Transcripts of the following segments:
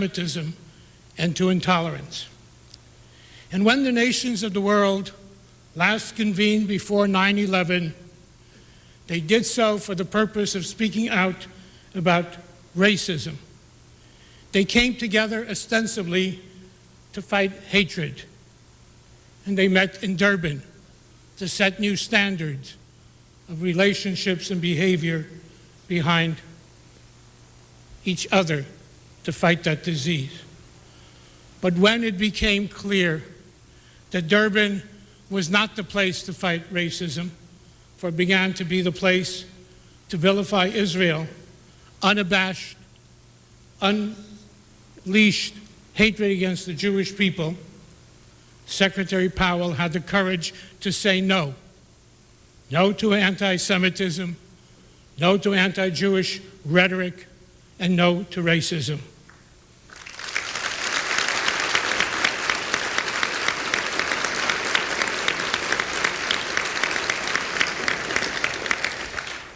anti-Semitism and to intolerance. And when the nations of the world last convened before 9/11, they did so for the purpose of speaking out about racism. They came together ostensibly to fight hatred, and they met in Durban to set new standards of relationships and behavior behind each other to fight that disease. But when it became clear that Durban was not the place to fight racism, for it began to be the place to vilify Israel, unabashed, unleashed hatred against the Jewish people, Secretary Powell had the courage to say no. No to anti-Semitism, no to anti-Jewish rhetoric, and no to racism.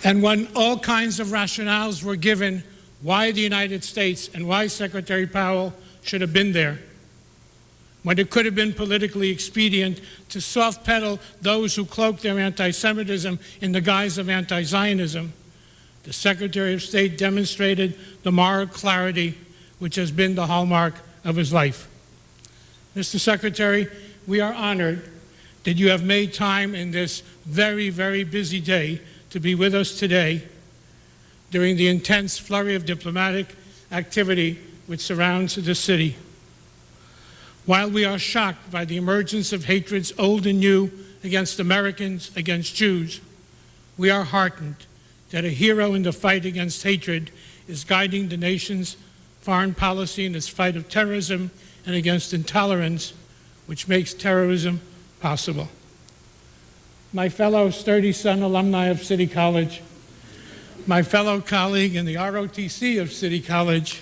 And when all kinds of rationales were given why the United States and why Secretary Powell should have been there, when it could have been politically expedient to soft pedal those who cloaked their anti-Semitism in the guise of anti-Zionism, the Secretary of State demonstrated the moral clarity which has been the hallmark of his life. Mr. Secretary, we are honored that you have made time in this very, very busy day to be with us today during the intense flurry of diplomatic activity which surrounds the city. While we are shocked by the emergence of hatreds old and new against Americans, against Jews, we are heartened that a hero in the fight against hatred is guiding the nation's foreign policy in its fight of terrorism and against intolerance, which makes terrorism possible. My fellow sturdy son alumni of City College, my fellow colleague in the ROTC of City College,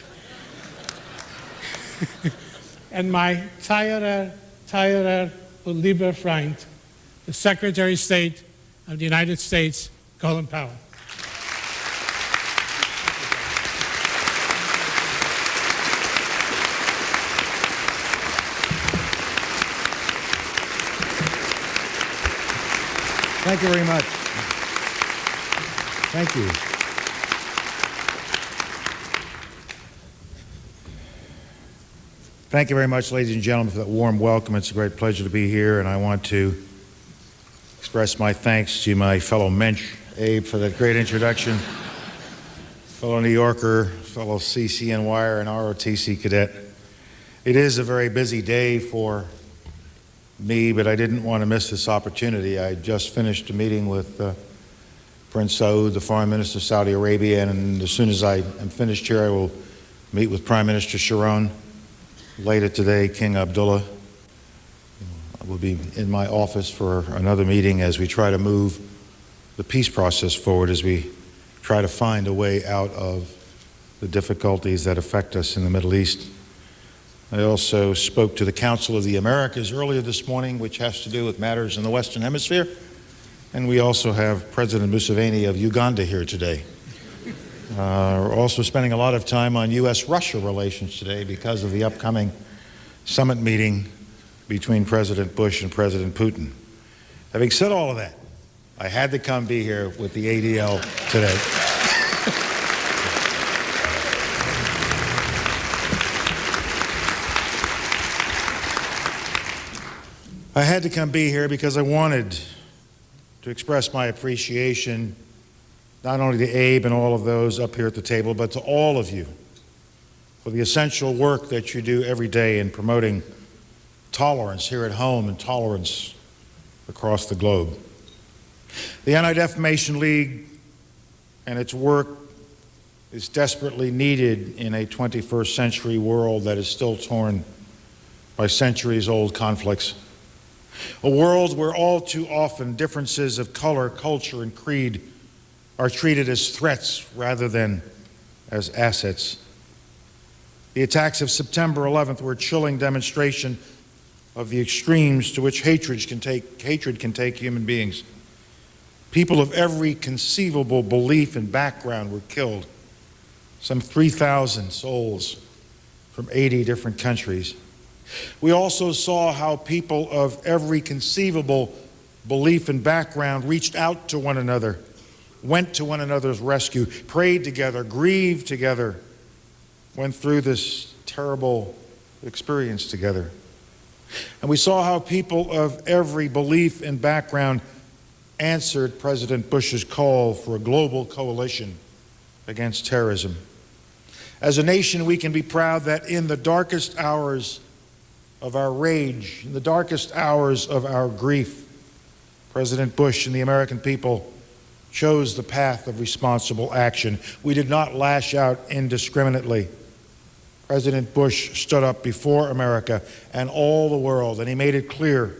and my teurer und lieber Freund, the Secretary of State of the United States, Colin Powell. Thank you very much. Thank you. Thank you very much, ladies and gentlemen, for that warm welcome. It's a great pleasure to be here, and I want to express my thanks to my fellow Mensch, Abe, for that great introduction, fellow New Yorker, fellow CCNYer and ROTC cadet. It is a very busy day for me, but I didn't want to miss this opportunity. I just finished a meeting with Prince Saud, the Foreign Minister of Saudi Arabia, and as soon as I am finished here, I will meet with Prime Minister Sharon. Later today, King Abdullah. I will be in my office for another meeting as we try to move the peace process forward, as we try to find a way out of the difficulties that affect us in the Middle East. I also spoke to the Council of the Americas earlier this morning, which has to do with matters in the Western Hemisphere. And we also have President Museveni of Uganda here today. We're also spending a lot of time on U.S.-Russia relations today because of the upcoming summit meeting between President Bush and President Putin. Having said all of that, I had to come be here with the ADL today. I had to come be here because I wanted to express my appreciation not only to Abe and all of those up here at the table, but to all of you for the essential work that you do every day in promoting tolerance here at home and tolerance across the globe. The Anti-Defamation League and its work is desperately needed in a 21st century world that is still torn by centuries-old conflicts. A world where all too often differences of color, culture, and creed are treated as threats rather than as assets. The attacks of September 11th were a chilling demonstration of the extremes to which hatred can take human beings. People of every conceivable belief and background were killed. Some 3,000 souls from 80 different countries. We also saw how people of every conceivable belief and background reached out to one another, went to one another's rescue, prayed together, grieved together, went through this terrible experience together. And we saw how people of every belief and background answered President Bush's call for a global coalition against terrorism. As a nation, we can be proud that in the darkest hours of our rage, in the darkest hours of our grief, President Bush and the American people chose the path of responsible action. We did not lash out indiscriminately. President Bush stood up before America and all the world, and he made it clear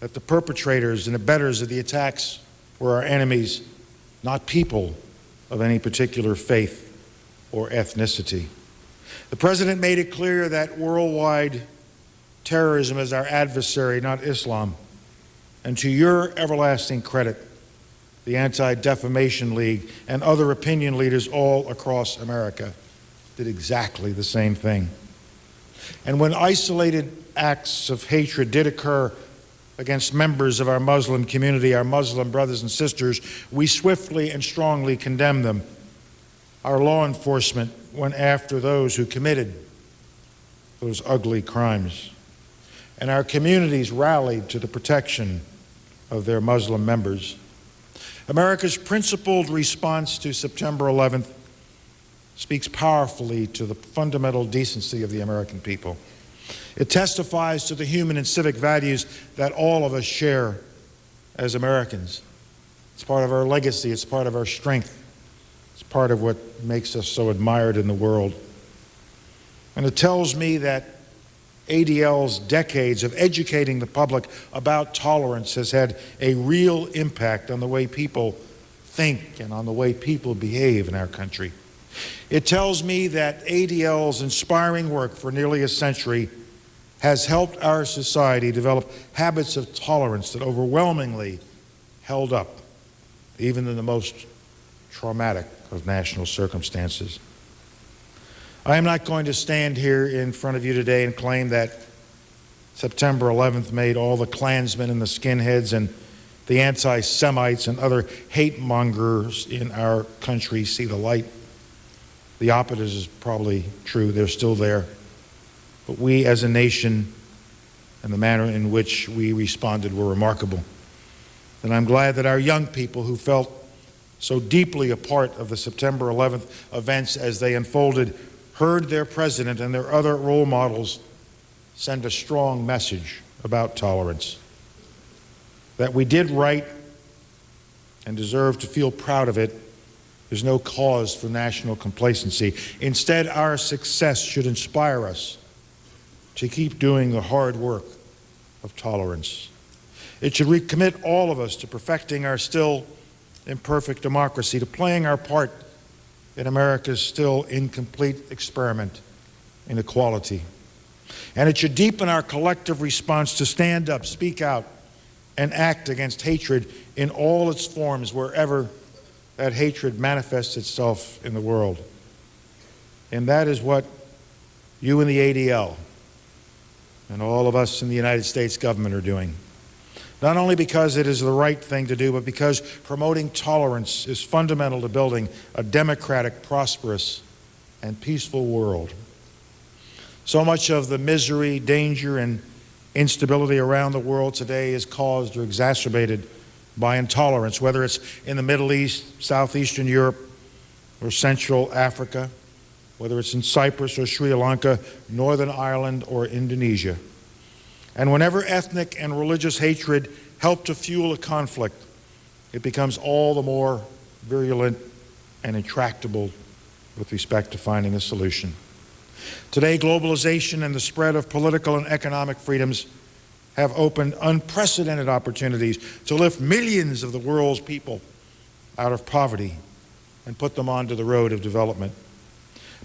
that the perpetrators and abettors of the attacks were our enemies, not people of any particular faith or ethnicity. The President made it clear that worldwide terrorism is our adversary, not Islam. And to your everlasting credit, the Anti-Defamation League and other opinion leaders all across America did exactly the same thing. And when isolated acts of hatred did occur against members of our Muslim community, our Muslim brothers and sisters, we swiftly and strongly condemned them. Our law enforcement went after those who committed those ugly crimes. And our communities rallied to the protection of their Muslim members. America's principled response to September 11th speaks powerfully to the fundamental decency of the American people. It testifies to the human and civic values that all of us share as Americans. It's part of our legacy, it's part of our strength, it's part of what makes us so admired in the world. And it tells me that ADL's decades of educating the public about tolerance has had a real impact on the way people think and on the way people behave in our country. It tells me that ADL's inspiring work for nearly a century has helped our society develop habits of tolerance that overwhelmingly held up, even in the most traumatic of national circumstances. I am not going to stand here in front of you today and claim that September 11th made all the Klansmen and the skinheads and the anti-Semites and other hate mongers in our country see the light. The opposite is probably true. They're still there. But we as a nation and the manner in which we responded were remarkable. And I'm glad that our young people who felt so deeply a part of the September 11th events as they unfolded heard their president and their other role models send a strong message about tolerance. That we did right and deserve to feel proud of it. There's no cause for national complacency. Instead, our success should inspire us to keep doing the hard work of tolerance. It should recommit all of us to perfecting our still imperfect democracy, to playing our part in America's still incomplete experiment in equality. And it should deepen our collective response to stand up, speak out, and act against hatred in all its forms, wherever that hatred manifests itself in the world. And that is what you in the ADL and all of us in the United States government are doing. Not only because it is the right thing to do, but because promoting tolerance is fundamental to building a democratic, prosperous, and peaceful world. So much of the misery, danger, and instability around the world today is caused or exacerbated by intolerance, whether it's in the Middle East, Southeastern Europe, or Central Africa, whether it's in Cyprus or Sri Lanka, Northern Ireland, or Indonesia. And whenever ethnic and religious hatred help to fuel a conflict, it becomes all the more virulent and intractable with respect to finding a solution. Today, globalization and the spread of political and economic freedoms have opened unprecedented opportunities to lift millions of the world's people out of poverty and put them onto the road of development.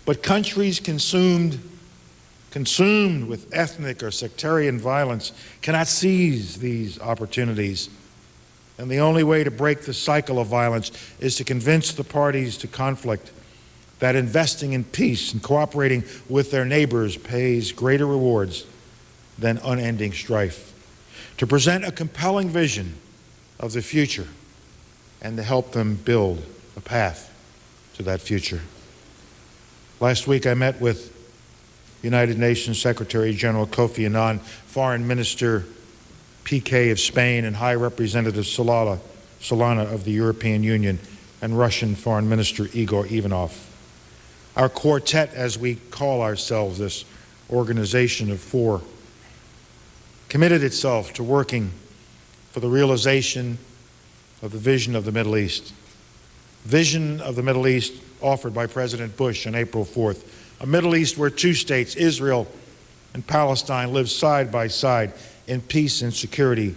But countries consumed with ethnic or sectarian violence cannot seize these opportunities. And the only way to break the cycle of violence is to convince the parties to conflict that investing in peace and cooperating with their neighbors pays greater rewards than unending strife, to present a compelling vision of the future and to help them build a path to that future. Last week I met with United Nations Secretary General Kofi Annan, Foreign Minister Piqué of Spain, and High Representative Solana of the European Union, and Russian Foreign Minister Igor Ivanov. Our quartet, as we call ourselves, this organization of four, committed itself to working for the realization of the vision of the Middle East. Vision of the Middle East offered by President Bush on April 4th. A Middle East where two states, Israel and Palestine, live side by side in peace and security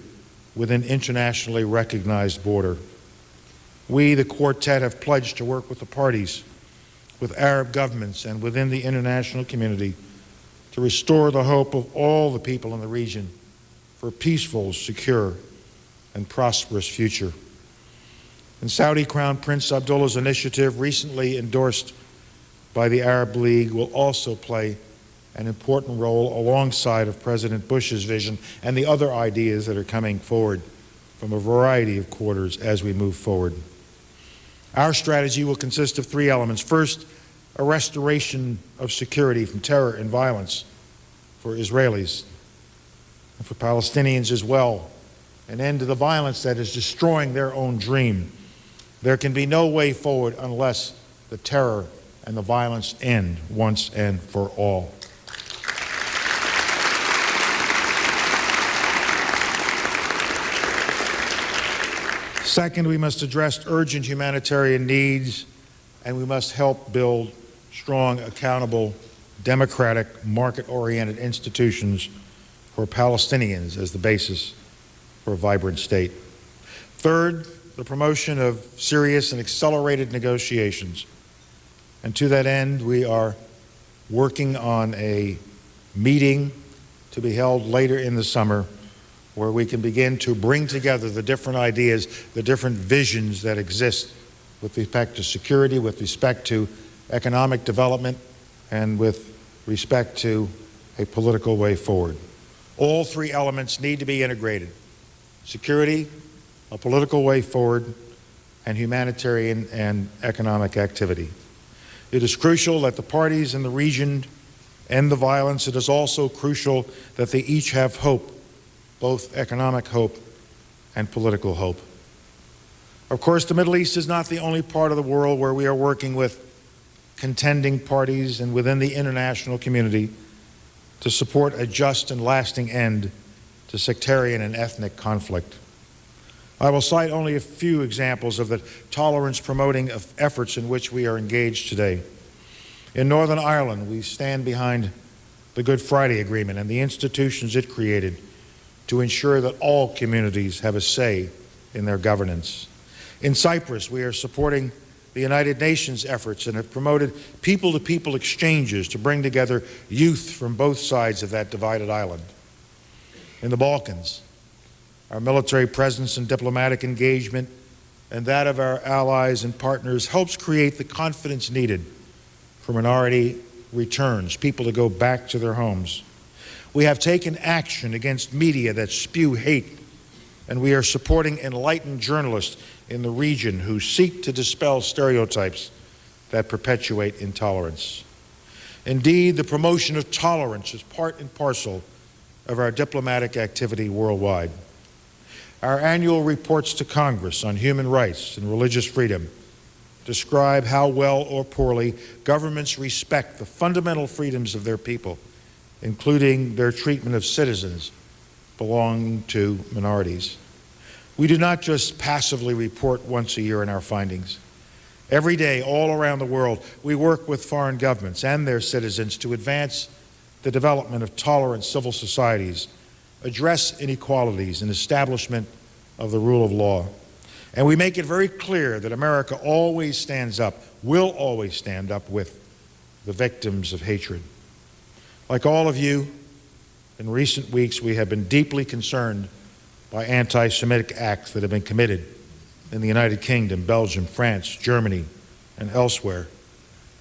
with an internationally recognized border. We, the quartet, have pledged to work with the parties, with Arab governments, and within the international community to restore the hope of all the people in the region for a peaceful, secure, and prosperous future. And Saudi Crown Prince Abdullah's initiative, recently endorsed by the Arab League, will also play an important role alongside of President Bush's vision and the other ideas that are coming forward from a variety of quarters as we move forward. Our strategy will consist of three elements. First, a restoration of security from terror and violence for Israelis and for Palestinians as well. An end to the violence that is destroying their own dream. There can be no way forward unless the terror and the violence end once and for all. Second, we must address urgent humanitarian needs, and we must help build strong, accountable, democratic, market-oriented institutions for Palestinians as the basis for a vibrant state. Third, the promotion of serious and accelerated negotiations. And to that end, we are working on a meeting to be held later in the summer where we can begin to bring together the different ideas, the different visions that exist with respect to security, with respect to economic development, and with respect to a political way forward. All three elements need to be integrated: security, a political way forward, and humanitarian and economic activity. It is crucial that the parties in the region end the violence. It is also crucial that they each have hope, both economic hope and political hope. Of course, the Middle East is not the only part of the world where we are working with contending parties and within the international community to support a just and lasting end to sectarian and ethnic conflict. I will cite only a few examples of the tolerance-promoting efforts in which we are engaged today. In Northern Ireland, we stand behind the Good Friday Agreement and the institutions it created to ensure that all communities have a say in their governance. In Cyprus, we are supporting the United Nations efforts and have promoted people-to-people exchanges to bring together youth from both sides of that divided island. In the Balkans, our military presence and diplomatic engagement and that of our allies and partners helps create the confidence needed for minority returns, people to go back to their homes. We have taken action against media that spew hate, and we are supporting enlightened journalists in the region who seek to dispel stereotypes that perpetuate intolerance. Indeed, the promotion of tolerance is part and parcel of our diplomatic activity worldwide. Our annual reports to Congress on human rights and religious freedom describe how well or poorly governments respect the fundamental freedoms of their people, including their treatment of citizens belonging to minorities. We do not just passively report once a year on our findings. Every day, all around the world, we work with foreign governments and their citizens to advance the development of tolerant civil societies, address inequalities, and establishment of the rule of law. And we make it very clear that America always stands up, will always stand up with the victims of hatred. Like all of you, in recent weeks we have been deeply concerned by anti-Semitic acts that have been committed in the United Kingdom, Belgium, France, Germany, and elsewhere.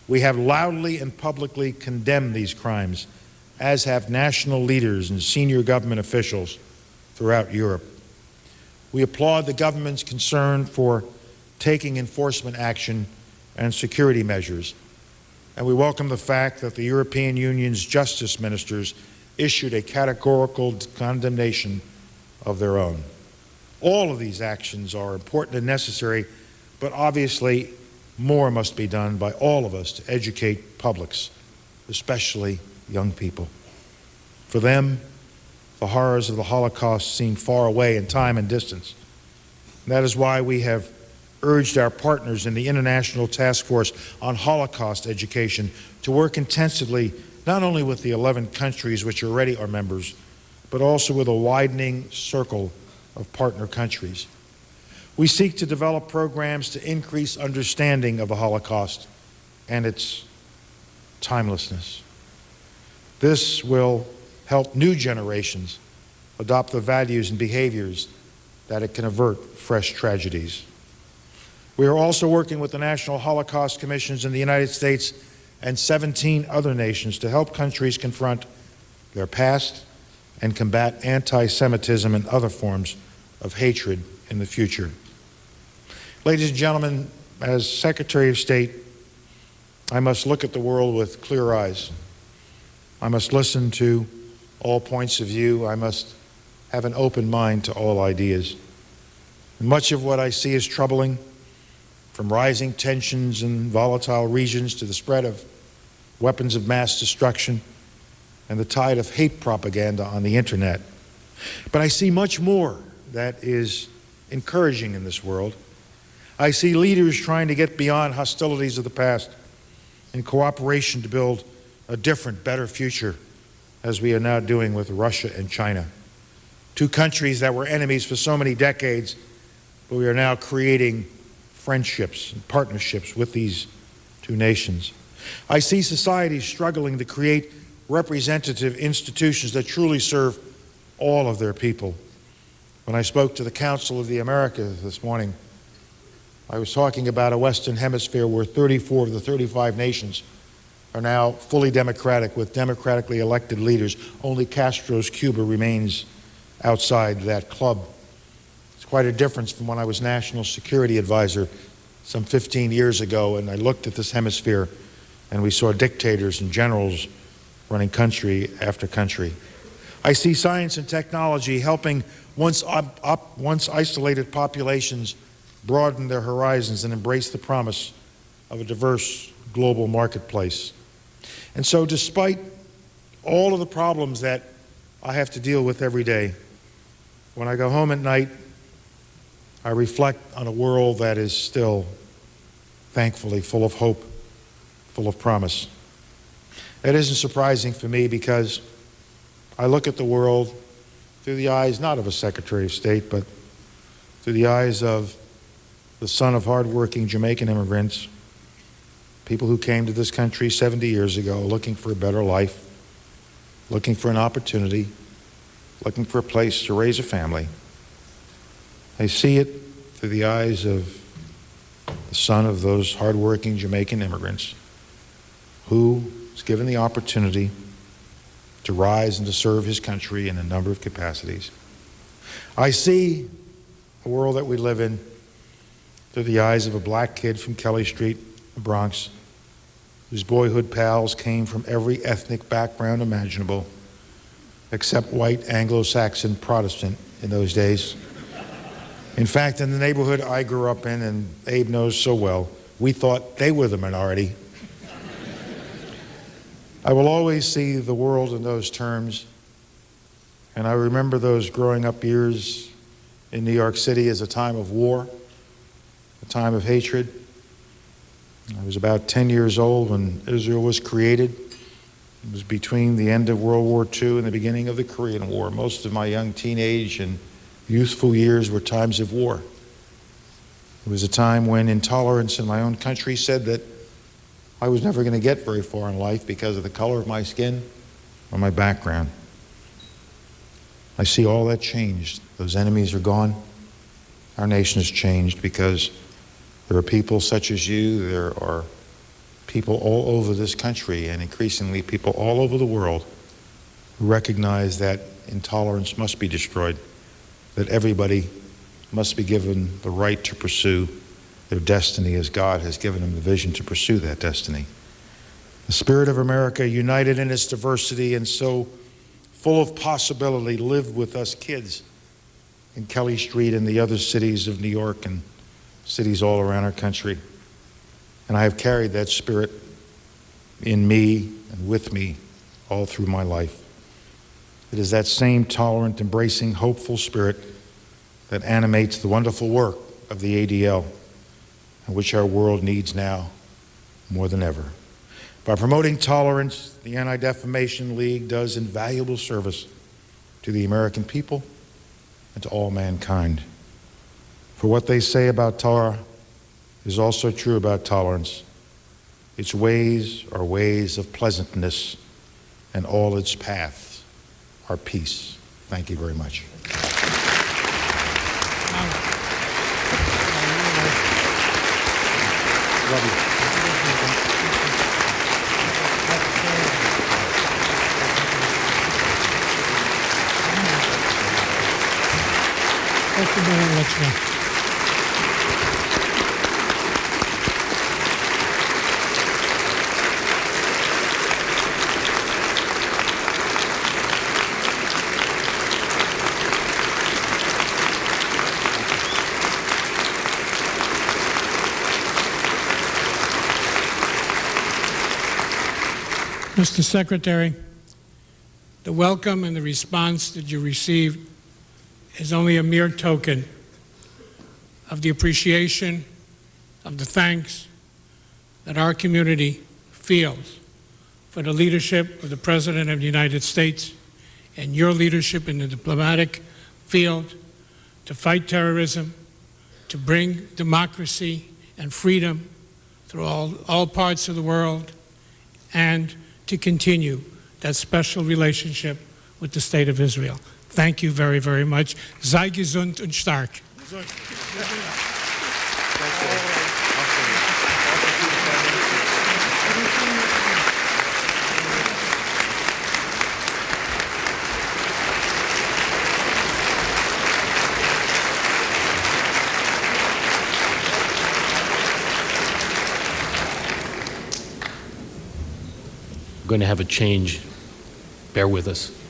We have loudly and publicly condemned these crimes, as have national leaders and senior government officials throughout Europe. We applaud the government's concern for taking enforcement action and security measures, and we welcome the fact that the European Union's justice ministers issued a categorical condemnation of their own. All of these actions are important and necessary, but obviously more must be done by all of us to educate publics, especially young people. For them, the horrors of the Holocaust seem far away in time and distance. And that is why we have urged our partners in the International Task Force on Holocaust Education to work intensively not only with the 11 countries which already are members, but also with a widening circle of partner countries. We seek to develop programs to increase understanding of the Holocaust and its timelessness. This will help new generations adopt the values and behaviors that it can avert fresh tragedies. We are also working with the National Holocaust Commissions in the United States and 17 other nations to help countries confront their past and combat anti-Semitism and other forms of hatred in the future. Ladies and gentlemen, as Secretary of State, I must look at the world with clear eyes. I must listen to all points of view. I must have an open mind to all ideas. And much of what I see is troubling, from rising tensions in volatile regions to the spread of weapons of mass destruction and the tide of hate propaganda on the internet. But I see much more that is encouraging in this world. I see leaders trying to get beyond hostilities of the past in cooperation to build a different, better future, as we are now doing with Russia and China. Two countries that were enemies for so many decades, but we are now creating friendships and partnerships with these two nations. I see societies struggling to create representative institutions that truly serve all of their people. When I spoke to the Council of the Americas this morning, I was talking about a Western Hemisphere where 34 of the 35 nations are now fully democratic with democratically elected leaders. Only Castro's Cuba remains outside that club. It's quite a difference from when I was National Security Advisor some 15 years ago, and I looked at this hemisphere and we saw dictators and generals running country after country. I see science and technology helping once isolated populations broaden their horizons and embrace the promise of a diverse global marketplace. And so despite all of the problems that I have to deal with every day, when I go home at night, I reflect on a world that is still, thankfully, full of hope, full of promise. It isn't surprising for me because I look at the world through the eyes not of a Secretary of State, but through the eyes of the son of hardworking Jamaican immigrants, people who came to this country 70 years ago looking for a better life, looking for an opportunity, looking for a place to raise a family. I see it through the eyes of the son of those hardworking Jamaican immigrants who was given the opportunity to rise and to serve his country in a number of capacities. I see the world that we live in through the eyes of a black kid from Kelly Street, the Bronx, whose boyhood pals came from every ethnic background imaginable, except white Anglo-Saxon Protestant in those days. In fact, in the neighborhood I grew up in, and Abe knows so well, we thought they were the minority. I will always see the world in those terms, and I remember those growing up years in New York City as a time of war, a time of hatred. I was about 10 years old when Israel was created. It was between the end of World War II and the beginning of the Korean War. Most of my young teenage and youthful years were times of war. It was a time when intolerance in my own country said that I was never going to get very far in life because of the color of my skin or my background. I see all that changed. Those enemies are gone. Our nation has changed because there are people such as you. There are people all over this country and increasingly people all over the world who recognize that intolerance must be destroyed, that everybody must be given the right to pursue their destiny as God has given them the vision to pursue that destiny. The spirit of America, united in its diversity and so full of possibility, lived with us kids in Kelly Street and the other cities of New York and cities all around our country. And I have carried that spirit in me and with me all through my life. It is that same tolerant, embracing, hopeful spirit that animates the wonderful work of the ADL, and which our world needs now more than ever. By promoting tolerance, the Anti-Defamation League does invaluable service to the American people and to all mankind. For what they say about Torah is also true about tolerance. Its ways are ways of pleasantness, and all its paths are peace. Thank you very much. Love you. Let's go. Mr. Secretary, the welcome and the response that you received is only a mere token of the appreciation, of the thanks that our community feels for the leadership of the President of the United States and your leadership in the diplomatic field to fight terrorism, to bring democracy and freedom through all parts of the world, and to continue that special relationship with the State of Israel. Thank you very, very much. Sei gesund und stark. We're going to have a change. Bear with us.